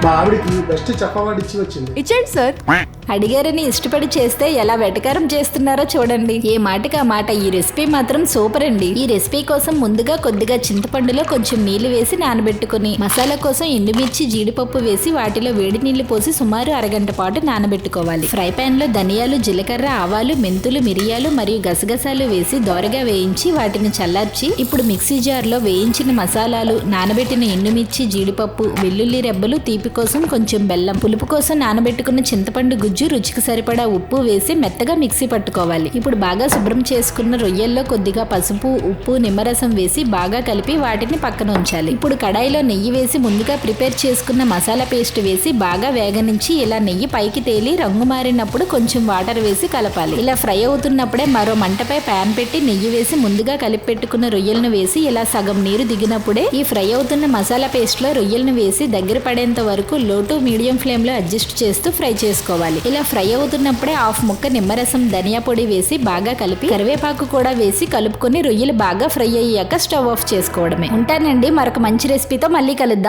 మా ఆవిడకి best chef award ఇచ్చి వచ్చింది. ఇచ్చేయండి సార్. అడిగారని ఇష్టపడి చేస్తే ఎలా వెటకారం చేస్తున్నారో చూడండి. ఏ మాటకి ఆ మాట. ఈ రెసిపీ మాత్రం సూపర్ అండి. ఈ రెసిపీ కోసం ముందుగా కొద్దిగా చింతపండులో కొంచెం నీళ్లు వేసి నానబెట్టుకుని, మసాలా కోసం ఎండుమిర్చి జీడిపప్పు వేసి వాటిలో వేడి నీళ్లు పోసి సుమారు అరగంట పాటు నానబెట్టుకోవాలి. ఫ్రై పాన్ లో ధనియాలు, జీలకర్ర, ఆవాలు, మెంతులు, మిరియాలు మరియు గసగసాలు వేసి దోరగా వేయించి వాటిని చల్లార్చి ఇప్పుడు మిక్సీ జార్ లో వేయించిన మసాలాలు, నానబెట్టిన ఎండుమిర్చి, జీడిపప్పు, వెల్లుల్లి రెబ్బలు, తీపి కోసం కొంచెం బెల్లం, పులుపు కోసం నానబెట్టుకున్న చింతపండు గుజ్జు, రుచికి సరిపడా ఉప్పు వేసి మెత్తగా మిక్సీ పట్టుకోవాలి. ఇప్పుడు బాగా శుభ్రం చేసుకున్న రొయ్యల్లో కొద్దిగా పసుపు, ఉప్పు, నిమ్మరసం వేసి బాగా కలిపి వాటిని పక్కన ఉంచాలి. ఇప్పుడు కడాయిలో నెయ్యి వేసి ముందుగా ప్రిపేర్ చేసుకున్న మసాలా పేస్ట్ వేసి బాగా వేగనించి ఇలా నెయ్యి పైకి తేలి రంగు మారినప్పుడు కొంచెం వాటర్ వేసి కలపాలి. ఇలా ఫ్రై అవుతున్నప్పుడే మరో మంటపై ప్యాన్ పెట్టి నెయ్యి వేసి ముందుగా కలిపి పెట్టుకున్న రొయ్యలను వేసి ఇలా సగం నీరు దిగినప్పుడే ఈ ఫ్రై అవుతున్న మసాలా పేస్ట్ లో రొయ్యలను వేసి దగ్గర పడేంత వరకు లో టు మీడియం ఫ్లేమ్ లో అడ్జస్ట్ చేస్తూ ఫ్రై చేసుకోవాలి. ఇలా ఫ్రై అవుతున్నప్పుడే హాఫ్ ముక్క నిమ్మరసం, ధనియా పొడి వేసి బాగా కలిపి కరివేపాకు కూడా వేసి కలుపుకొని రొయ్యలు బాగా ఫ్రై అయ్యాక స్టవ్ ఆఫ్ చేసుకోవడమే. ఉంటానండి, మరొక మంచి రెసిపీతో మళ్ళీ కలుద్దాం.